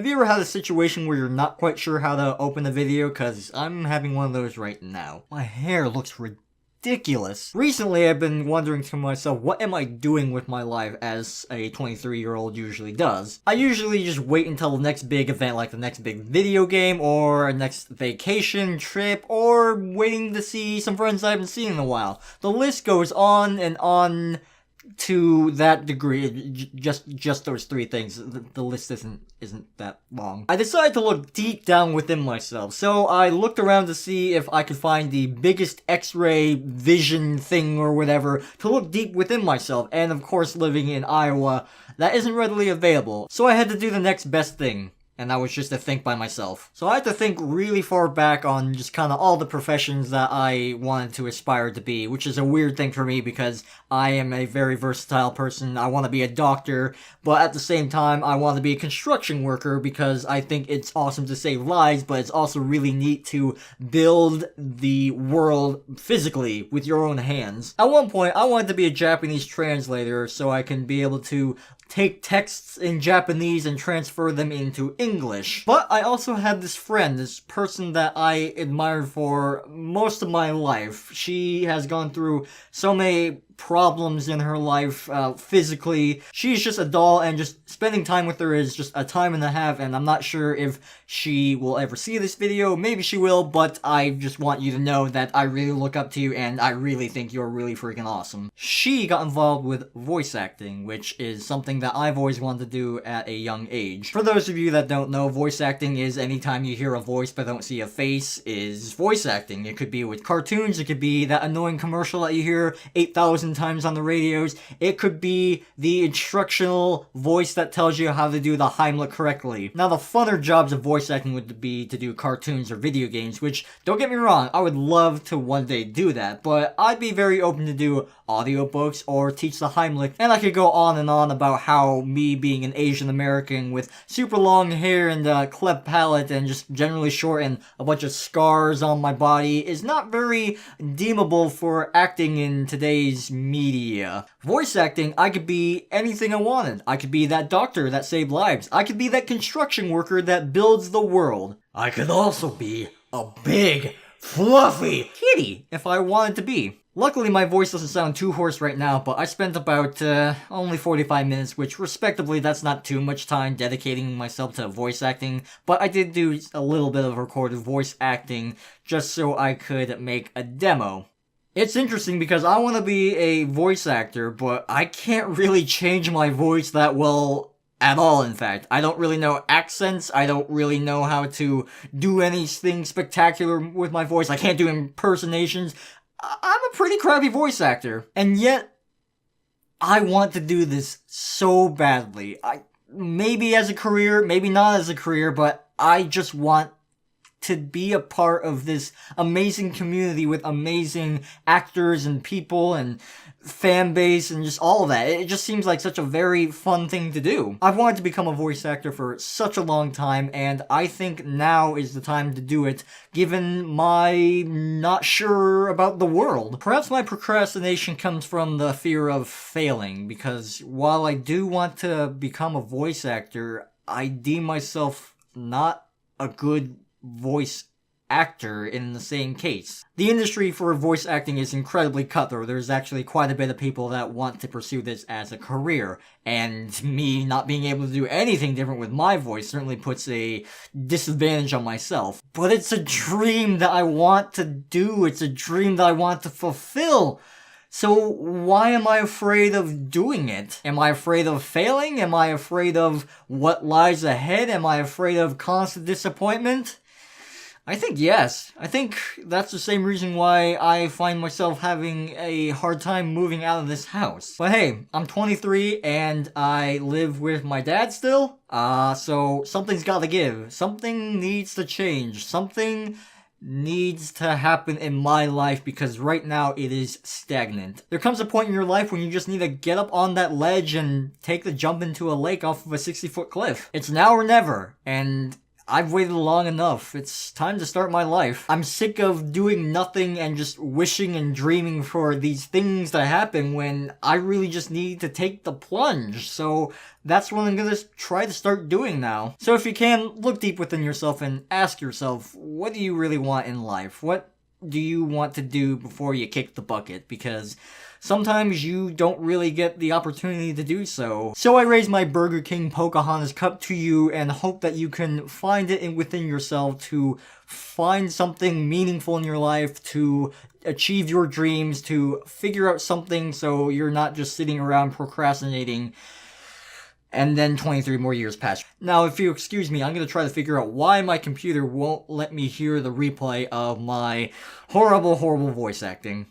Have you ever had a situation where you're not quite sure how to open a video? Cause I'm having one of those right now. My hair looks ridiculous. Recently, I've been wondering to myself, what am I doing with my life as a 23-year-old usually does? I usually just wait until the next big event, like the next big video game, or a next vacation, trip, or waiting to see some friends I haven't seen in a while. The list goes on and on to that degree. Just those three things. The list isn't that long. I decided to look deep down within myself, so I looked around to see if I could find the biggest X-ray vision thing or whatever to look deep within myself, and of course living in Iowa, that isn't readily available, so I had to do the next best thing. And that was just to think by myself. So I had to think really far back on just kind of all the professions that I wanted to aspire to be, which is a weird thing for me because I am a very versatile person. I want to be a doctor, but at the same time, I want to be a construction worker because I think it's awesome to save lives, but it's also really neat to build the world physically with your own hands. At one point, I wanted to be a Japanese translator so I can be able to take texts in Japanese and transfer them into English. But I also had this friend, this person that I admired for most of my life. She has gone through so many problems in her life, physically. She's just a doll, and just spending time with her is just a time and a half, and I'm not sure if she will ever see this video. Maybe she will, but I just want you to know that I really look up to you, and I really think you're really freaking awesome. She got involved with voice acting, which is something that I've always wanted to do at a young age. For those of you that don't know, voice acting is anytime you hear a voice but don't see a face is voice acting. It could be with cartoons, it could be that annoying commercial that you hear 8,000 times on the radios, it could be the instructional voice that tells you how to do the Heimlich correctly. Now, the funner jobs of voice acting would be to do cartoons or video games, which, don't get me wrong, I would love to one day do that, but I'd be very open to do audiobooks or teach the Heimlich, and I could go on and on about how me being an Asian American with super long hair and a cleft palate and just generally short and a bunch of scars on my body is not very deemable for acting in today's media. Voice acting, I could be anything I wanted. I could be that doctor that saved lives. I could be that construction worker that builds the world. I could also be a big, fluffy kitty if I wanted to be. Luckily, my voice doesn't sound too hoarse right now, but I spent about only 45 minutes, which respectively, that's not too much time dedicating myself to voice acting, but I did do a little bit of recorded voice acting just so I could make a demo. It's interesting because I want to be a voice actor, but I can't really change my voice that well at all, in fact. I don't really know accents, I don't really know how to do anything spectacular with my voice, I can't do impersonations. I'm a pretty crappy voice actor, and yet I want to do this so badly. Maybe as a career, maybe not as a career, but I just want to be a part of this amazing community with amazing actors and people and fan base and just all of that. It just seems like such a very fun thing to do. I've wanted to become a voice actor for such a long time, and I think now is the time to do it, given my not sure about the world. Perhaps my procrastination comes from the fear of failing, because while I do want to become a voice actor, I deem myself not a good voice actor in the same case. The industry for voice acting is incredibly cutthroat. There's actually quite a bit of people that want to pursue this as a career, and me not being able to do anything different with my voice certainly puts a disadvantage on myself. But it's a dream that I want to do. It's a dream that I want to fulfill. So why am I afraid of doing it? Am I afraid of failing? Am I afraid of what lies ahead? Am I afraid of constant disappointment? I think yes. I think that's the same reason why I find myself having a hard time moving out of this house. But hey, I'm 23 and I live with my dad still. So something's gotta give. Something needs to change. Something needs to happen in my life because right now it is stagnant. There comes a point in your life when you just need to get up on that ledge and take the jump into a lake off of a 60-foot cliff. It's now or never, and I've waited long enough. It's time to start my life. I'm sick of doing nothing and just wishing and dreaming for these things to happen when I really just need to take the plunge. So that's what I'm gonna try to start doing now. So if you can, look deep within yourself and ask yourself, what do you really want in life? What do you want to do before you kick the bucket? Because sometimes you don't really get the opportunity to do so. So I raise my Burger King Pocahontas cup to you and hope that you can find it within yourself to find something meaningful in your life, to achieve your dreams, to figure out something so you're not just sitting around procrastinating and then 23 more years pass. Now, if you excuse me, I'm going to try to figure out why my computer won't let me hear the replay of my horrible, horrible voice acting.